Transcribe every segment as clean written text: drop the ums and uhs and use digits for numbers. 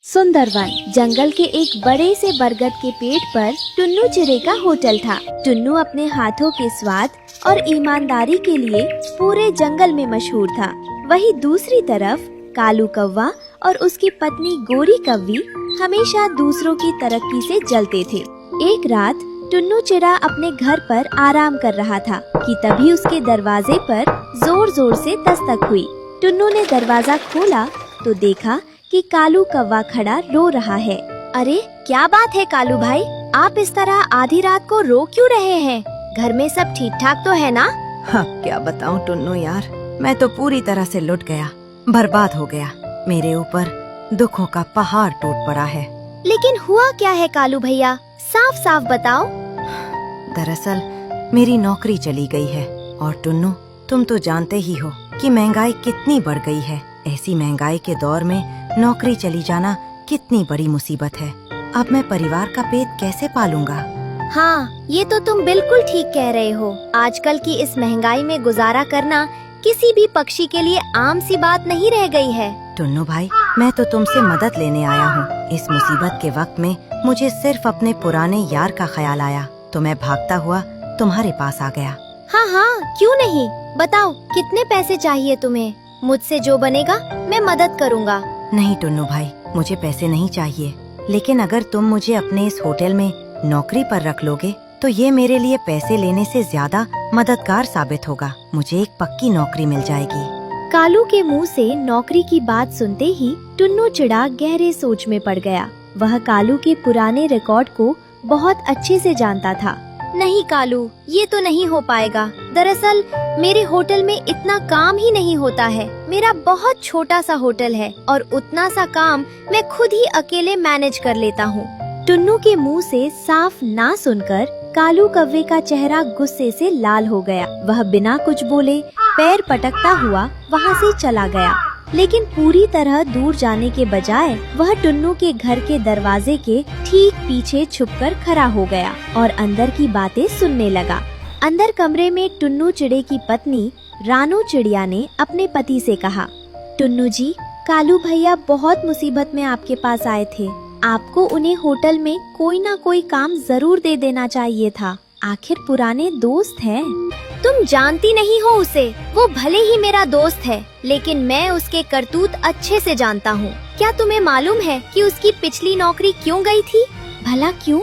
सुंदरवन जंगल के एक बड़े से बरगद के पेड़ पर टुन्नू चिड़े का होटल था। टुन्नू अपने हाथों के स्वाद और ईमानदारी के लिए पूरे जंगल में मशहूर था। वहीं दूसरी तरफ कालू कौवा और उसकी पत्नी गोरी कौवी हमेशा दूसरों की तरक्की से जलते थे। एक रात टुन्नू चिड़ा अपने घर पर आराम कर रहा था कि तभी उसके दरवाजे पर जोर जोर से दस्तक हुई। टुन्नू ने दरवाजा खोला तो देखा कि कालू कौवा खड़ा रो रहा है। अरे क्या बात है कालू भाई, आप इस तरह आधी रात को रो क्यों रहे हैं? घर में सब ठीक ठाक तो है ना? हाँ, क्या बताऊँ टुन्नू यार, मैं तो पूरी तरह से लुट गया, बर्बाद हो गया। मेरे ऊपर दुखों का पहाड़ टूट पड़ा है। लेकिन हुआ क्या है कालू भैया, साफ साफ बताओ। दरअसल मेरी नौकरी चली गई है और टुन्नू तुम तो जानते ही हो कि महंगाई कितनी बढ़ गई है। ऐसी महंगाई के दौर में नौकरी चली जाना कितनी बड़ी मुसीबत है। अब मैं परिवार का पेट कैसे पालूंगा? हाँ, ये तो तुम बिल्कुल ठीक कह रहे हो। आजकल की इस महंगाई में गुजारा करना किसी भी पक्षी के लिए आम सी बात नहीं रह गई है। टुन्नू भाई, मैं तो तुमसे मदद लेने आया हूँ। इस मुसीबत के वक्त में मुझे सिर्फ अपने पुराने यार का ख्याल आया तो मैं भागता हुआ तुम्हारे पास आ गया। हाँ हाँ, क्यों नहीं, बताओ कितने पैसे चाहिए तुम्हें? मुझसे जो बनेगा मैं मदद करूँगा। नहीं टुन्नू भाई, मुझे पैसे नहीं चाहिए, लेकिन अगर तुम मुझे अपने इस होटल में नौकरी पर रख लोगे तो ये मेरे लिए पैसे लेने से ज्यादा मददगार साबित होगा। मुझे एक पक्की नौकरी मिल जाएगी। कालू के मुंह से नौकरी की बात सुनते ही टुन्नू चिड़ा गहरे सोच में पड़ गया। वह कालू के पुराने रिकॉर्ड को बहुत अच्छे से जानता था। नहीं कालू, ये तो नहीं हो पाएगा। दरअसल मेरे होटल में इतना काम ही नहीं होता है। मेरा बहुत छोटा सा होटल है और उतना सा काम मैं खुद ही अकेले मैनेज कर लेता हूँ। टुन्नू के मुंह से साफ ना सुनकर कालू कौवे का चेहरा गुस्से से लाल हो गया। वह बिना कुछ बोले पैर पटकता हुआ वहाँ से चला गया। लेकिन पूरी तरह दूर जाने के बजाय वह टुन्नू के घर के दरवाजे के ठीक पीछे छुपकर खड़ा हो गया और अंदर की बातें सुनने लगा। अंदर कमरे में टुन्नू चिड़े की पत्नी रानू चिड़िया ने अपने पति से कहा, टुन्नू जी, कालू भैया बहुत मुसीबत में आपके पास आए थे। आपको उन्हें होटल में कोई ना कोई काम जरूर दे देना चाहिए था। आखिर पुराने दोस्त हैं। तुम जानती नहीं हो उसे। वो भले ही मेरा दोस्त है, लेकिन मैं उसके करतूत अच्छे से जानता हूँ। क्या तुम्हें मालूम है कि उसकी पिछली नौकरी क्यों गई थी? भला क्यों?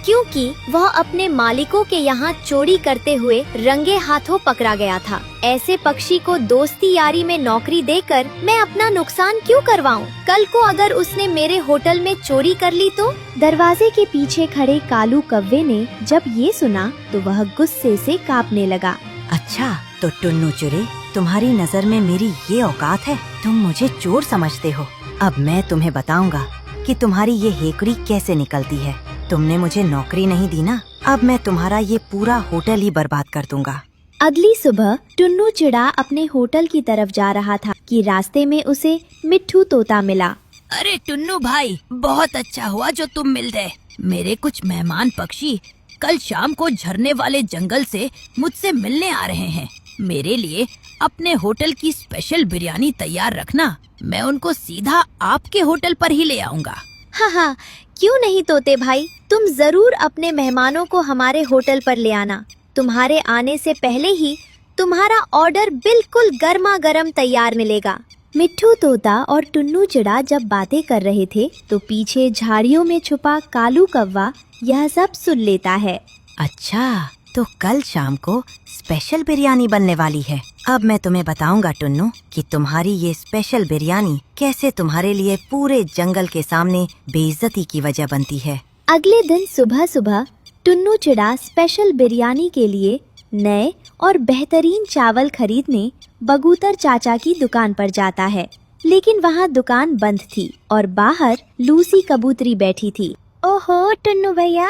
क्योंकि वह अपने मालिकों के यहाँ चोरी करते हुए रंगे हाथों पकड़ा गया था। ऐसे पक्षी को दोस्ती यारी में नौकरी देकर मैं अपना नुकसान क्यों करवाऊं? कल को अगर उसने मेरे होटल में चोरी कर ली तो? दरवाजे के पीछे खड़े कालू कौवे ने जब ये सुना तो वह गुस्से से कांपने लगा। अच्छा, तो टुन्नू चिड़े, तुम्हारी नजर में मेरी ये औकात है? तुम मुझे चोर समझते हो? अब मैं तुम्हें बताऊंगा कि तुम्हारी ये हेकड़ी कैसे निकलती है। तुमने मुझे नौकरी नहीं दी ना, अब मैं तुम्हारा ये पूरा होटल ही बर्बाद कर दूंगा। अगली सुबह टुन्नू चिड़ा अपने होटल की तरफ जा रहा था कि रास्ते में उसे मिट्ठू तोता मिला। अरे टुन्नू भाई, बहुत अच्छा हुआ जो तुम मिल गए। मेरे कुछ मेहमान पक्षी कल शाम को झरने वाले जंगल से मुझसे मिलने आ रहे हैं। मेरे लिए अपने होटल की स्पेशल बिरयानी तैयार रखना। मैं उनको सीधा आपके होटल पर ही ले आऊंगा। हाँ हाँ, क्यों नहीं तोते भाई, तुम जरूर अपने मेहमानों को हमारे होटल पर ले आना। तुम्हारे आने से पहले ही तुम्हारा ऑर्डर बिल्कुल गर्मा गर्म तैयार मिलेगा। मिट्ठू तोता और टुन्नू चिड़ा जब बातें कर रहे थे तो पीछे झाड़ियों में छुपा कालू कौवा यह सब सुन लेता है। अच्छा, तो कल शाम को स्पेशल बिरयानी बनने वाली है। अब मैं तुम्हें बताऊंगा टुन्नू कि तुम्हारी ये स्पेशल बिरयानी कैसे तुम्हारे लिए पूरे जंगल के सामने बेइज्जती की वजह बनती है। अगले दिन सुबह सुबह टुन्नू चिड़ा स्पेशल बिरयानी के लिए नए और बेहतरीन चावल खरीदने बगूतर चाचा की दुकान पर जाता है। लेकिन वहाँ दुकान बंद थी और बाहर लूसी कबूतरी बैठी थी। ओहो टुन्नू भैया,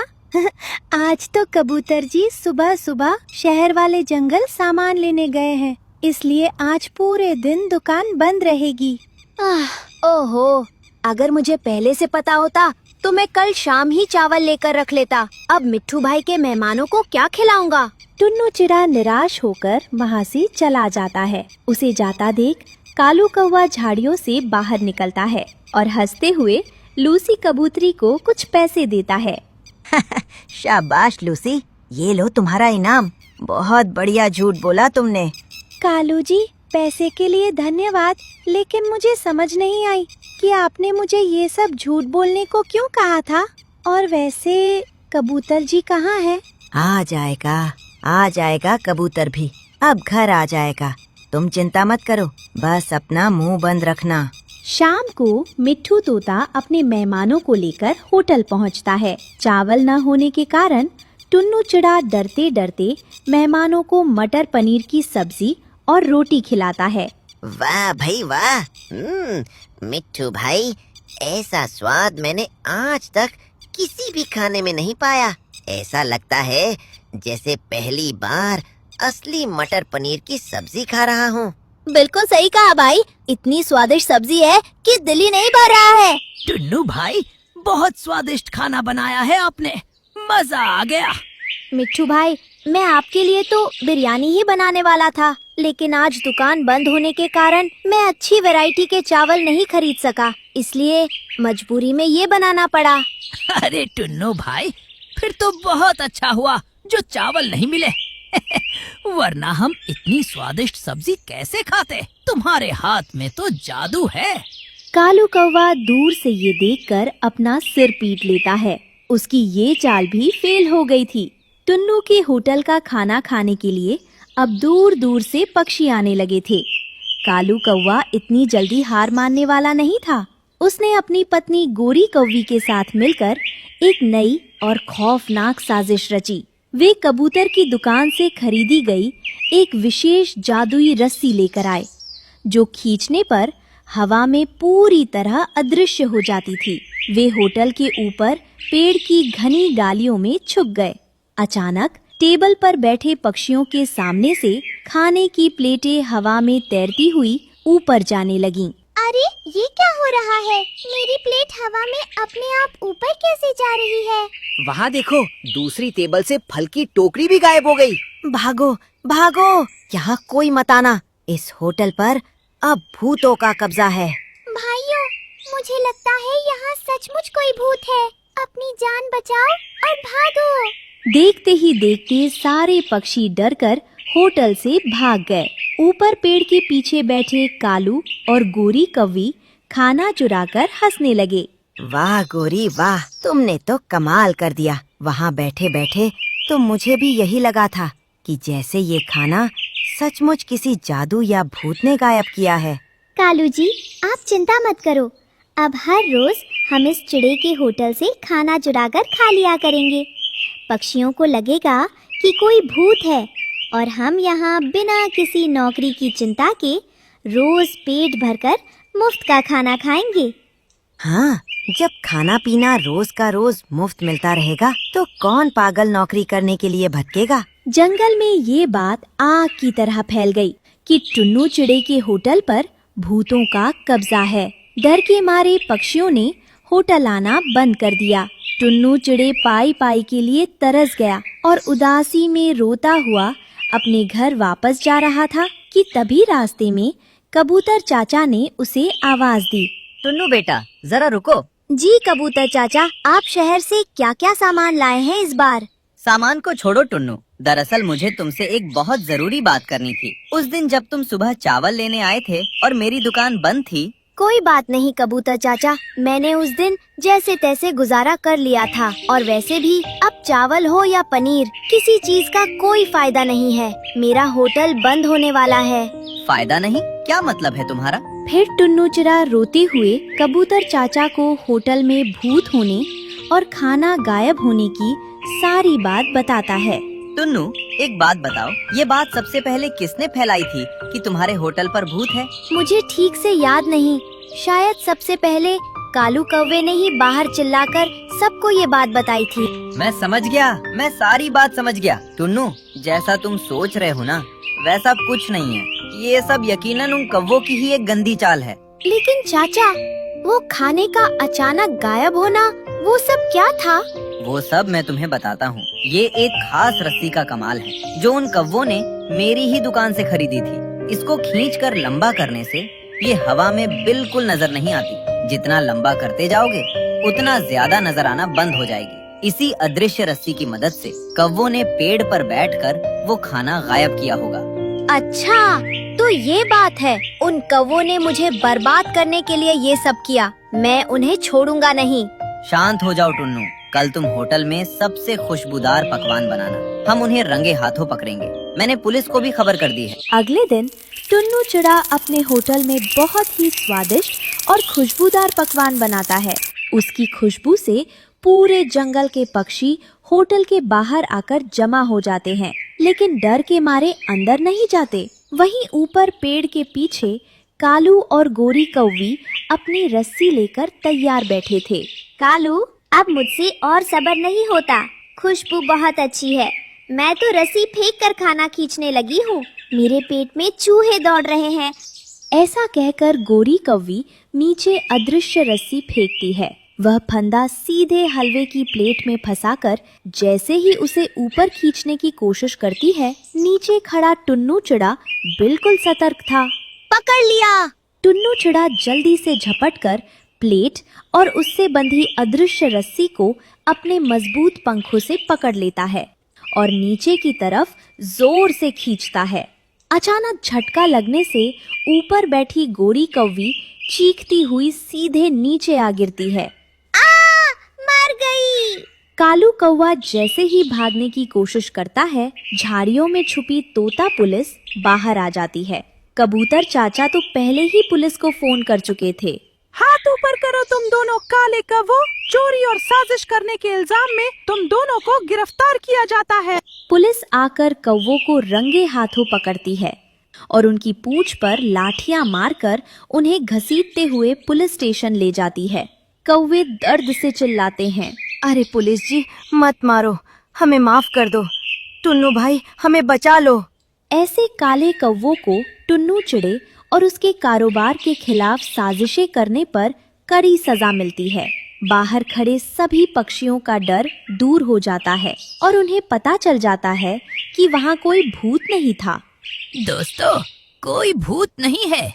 आज तो कबूतर जी सुबह सुबह शहर वाले जंगल सामान लेने गए हैं, इसलिए आज पूरे दिन दुकान बंद रहेगी। ओहो, अगर मुझे पहले से पता होता तो मैं कल शाम ही चावल लेकर रख लेता। अब मिट्ठू भाई के मेहमानों को क्या खिलाऊंगा? टुन्नू चिड़ा निराश होकर वहाँ से चला जाता है। उसे जाता देख कालू कौवा झाड़ियों से बाहर निकलता है और हंसते हुए लूसी कबूतरी को कुछ पैसे देता है। शाबाश लूसी, ये लो तुम्हारा इनाम। बहुत बढ़िया झूठ बोला तुमने। कालू जी, पैसे के लिए धन्यवाद, लेकिन मुझे समझ नहीं आई कि आपने मुझे ये सब झूठ बोलने को क्यों कहा था। और वैसे कबूतर जी कहाँ है? आ जाएगा कबूतर भी। अब घर आ जाएगा। तुम चिंता मत करो, बस अपना मुंह बंद रखना। शाम को मिट्ठू तोता अपने मेहमानों को लेकर होटल पहुंचता है। चावल न होने के कारण टुन्नू चिड़ा डरते डरते मेहमानों को मटर पनीर की सब्जी और रोटी खिलाता है। वाह भाई वाह। मिट्ठू भाई, ऐसा स्वाद मैंने आज तक किसी भी खाने में नहीं पाया। ऐसा लगता है जैसे पहली बार असली मटर पनीर की सब्जी खा रहा हूँ। बिल्कुल सही कहा भाई, इतनी स्वादिष्ट सब्जी है कि दिल ही नहीं भर रहा है। टुन्नू भाई, बहुत स्वादिष्ट खाना बनाया है आपने, मजा आ गया। मिट्ठू भाई, मैं आपके लिए तो बिरयानी ही बनाने वाला था, लेकिन आज दुकान बंद होने के कारण मैं अच्छी वैरायटी के चावल नहीं खरीद सका, इसलिए मजबूरी में ये बनाना पड़ा। अरे टुन्नू भाई, फिर तो बहुत अच्छा हुआ जो चावल नहीं मिले। वरना हम इतनी स्वादिष्ट सब्जी कैसे खाते। तुम्हारे हाथ में तो जादू है। कालू कौवा दूर से ये देखकर अपना सिर पीट लेता है। उसकी ये चाल भी फेल हो गई थी। टुन्नू के होटल का खाना खाने के लिए अब दूर दूर से पक्षी आने लगे थे। कालू कौवा इतनी जल्दी हार मानने वाला नहीं था। उसने अपनी पत्नी गोरी कौवी के साथ मिलकर एक नई और खौफनाक साजिश रची। वे कबूतर की दुकान से खरीदी गई एक विशेष जादुई रस्सी लेकर आए, जो खींचने पर हवा में पूरी तरह अदृश्य हो जाती थी। वे होटल के ऊपर पेड़ की घनी डालियों में छुप गए। अचानक टेबल पर बैठे पक्षियों के सामने से खाने की प्लेटें हवा में तैरती हुई ऊपर जाने लगीं। अरे ये क्या हो रहा है? मेरी प्लेट हवा में अपने आप ऊपर कैसे जा रही है? वहाँ देखो, दूसरी टेबल से फल की टोकरी भी गायब हो गई। भागो भागो, यहाँ कोई मत आना। इस होटल पर अब भूतों का कब्जा है। भाइयों, मुझे लगता है यहाँ सचमुच कोई भूत है। अपनी जान बचाओ और भागो। देखते ही देखते सारे पक्षी डरकर होटल से भाग गए। ऊपर पेड़ के पीछे बैठे कालू और गोरी कौवी खाना चुराकर हंसने लगे। वाह गोरी वाह, तुमने तो कमाल कर दिया। वहाँ बैठे बैठे तो मुझे भी यही लगा था कि जैसे ये खाना सचमुच किसी जादू या भूत ने गायब किया है। कालू जी, आप चिंता मत करो। अब हर रोज हम इस चिड़े के होटल से खाना चुराकर खा लिया करेंगे। पक्षियों को लगेगा कि कोई भूत है और हम यहाँ बिना किसी नौकरी की चिंता के रोज पेट भरकर मुफ्त का खाना खाएंगे। हाँ, जब खाना पीना रोज का रोज मुफ्त मिलता रहेगा तो कौन पागल नौकरी करने के लिए भटकेगा। जंगल में ये बात आग की तरह फैल गई कि टुन्नू चिड़े के होटल पर भूतों का कब्जा है। डर के मारे पक्षियों ने होटल आना बंद कर दिया। टुन्नू चिड़े पाई पाई के लिए तरस गया और उदासी में रोता हुआ अपने घर वापस जा रहा था कि तभी रास्ते में कबूतर चाचा ने उसे आवाज दी। टुन्नू बेटा, जरा रुको। जी कबूतर चाचा, आप शहर से क्या क्या सामान लाए हैं इस बार? सामान को छोड़ो टुन्नू, दरअसल मुझे तुमसे एक बहुत जरूरी बात करनी थी। उस दिन जब तुम सुबह चावल लेने आए थे और मेरी दुकान बंद थी। कोई बात नहीं कबूतर चाचा, मैंने उस दिन जैसे तैसे गुजारा कर लिया था और वैसे भी अब चावल हो या पनीर, किसी चीज का कोई फायदा नहीं है। मेरा होटल बंद होने वाला है। फायदा नहीं? क्या मतलब है तुम्हारा? फिर टुन्नू चिड़ा रोते हुए कबूतर चाचा को होटल में भूत होने और खाना गायब होने की सारी बात बताता है। टुन्नू, एक बात बताओ, ये बात सबसे पहले किसने फैलाई थी कि तुम्हारे होटल पर भूत है? मुझे ठीक से याद नहीं, शायद सबसे पहले कालू कौवे ने ही बाहर चिल्लाकर सबको ये बात बताई थी। मैं समझ गया, मैं सारी बात समझ गया। टुन्नू, जैसा तुम सोच रहे हो ना, वैसा कुछ नहीं है। ये सब यकीनन उन कौवों की ही एक गंदी चाल है। लेकिन चाचा, वो खाने का अचानक गायब होना, वो सब क्या था? वो सब मैं तुम्हें बताता हूँ। ये एक खास रस्सी का कमाल है जो उन कौवों ने मेरी ही दुकान से खरीदी थी। इसको खींचकर लंबा करने से ये हवा में बिल्कुल नजर नहीं आती। जितना लंबा करते जाओगे उतना ज्यादा नजर आना बंद हो जाएगी। इसी अदृश्य रस्सी की मदद से कौवों ने पेड़ पर बैठकर वो खाना गायब किया होगा। अच्छा, तो ये बात है। उन कौवों ने मुझे बर्बाद करने के लिए ये सब किया। मैं उन्हें छोड़ूंगा नहीं। शांत हो जाओ टुन्नू, कल तुम होटल में सबसे खुशबूदार पकवान बनाना। हम उन्हें रंगे हाथों पकड़ेंगे। मैंने पुलिस को भी खबर कर दी है। अगले दिन टुन्नू चिड़ा अपने होटल में बहुत ही स्वादिष्ट और खुशबूदार पकवान बनाता है। उसकी खुशबू से पूरे जंगल के पक्षी होटल के बाहर आकर जमा हो जाते हैं, लेकिन डर के मारे अंदर नहीं जाते। वहीं ऊपर पेड़ के पीछे कालू और गोरी कौवी अपनी रस्सी लेकर तैयार बैठे थे। कालू, अब मुझसे और सब्र नहीं होता। खुशबू बहुत अच्छी है। मैं तो रस्सी फेंक कर खाना खींचने लगी हूँ। मेरे पेट में चूहे दौड़ रहे हैं। ऐसा कहकर गोरी कौवी नीचे अदृश्य रस्सी फेंकती है। वह फंदा सीधे हलवे की प्लेट में फंसाकर जैसे ही उसे ऊपर खींचने की कोशिश करती है, नीचे खड़ा टुन्नू चिड़ा बिल्कुल सतर्क था। पकड़ लिया। टुन्नू चिड़ा जल्दी से झपटकर प्लेट और उससे बंधी अदृश्य रस्सी को अपने मजबूत पंखों से पकड़ लेता है और नीचे की तरफ जोर से खींचता है। अचानक झटका लगने से ऊपर बैठी गोरी कौवी चीखती हुई सीधे नीचे आ गिरती है। मर गई। कालू कौवा जैसे ही भागने की कोशिश करता है, झाड़ियों में छुपी तोता पुलिस बाहर आ जाती है। कबूतर चाचा तो पहले ही पुलिस को फोन कर चुके थे। हाथ ऊपर करो तुम दोनों काले कौवों। चोरी और साजिश करने के इल्जाम में तुम दोनों को गिरफ्तार किया जाता है। पुलिस आकर कौवों को रंगे हाथों पकड़ती है और उनकी पूंछ पर लाठियां मारकर उन्हें घसीटते हुए पुलिस स्टेशन ले जाती है। कौवे दर्द से चिल्लाते हैं। अरे पुलिस जी, मत मारो, हमें माफ कर दो। टुन्नू भाई, हमें बचा लो। ऐसे काले कौवों को टुन्नू चिड़े और उसके कारोबार के खिलाफ साजिशें करने पर कड़ी सजा मिलती है। बाहर खड़े सभी पक्षियों का डर दूर हो जाता है और उन्हें पता चल जाता है कि वहाँ कोई भूत नहीं था। दोस्तों, कोई भूत नहीं है।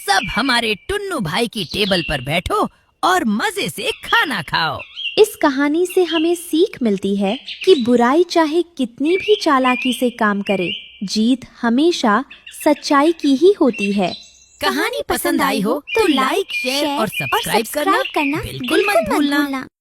सब हमारे टुन्नू भाई की टेबल पर बैठो और मजे से खाना खाओ। इस कहानी से हमें सीख मिलती है कि बुराई चाहे कितनी भी चालाकी से काम करे, जीत हमेशा सच्चाई की ही होती है। कहानी पसंद आई हो तो लाइक, शेयर और सब्सक्राइब करना बिल्कुल मत भूलना।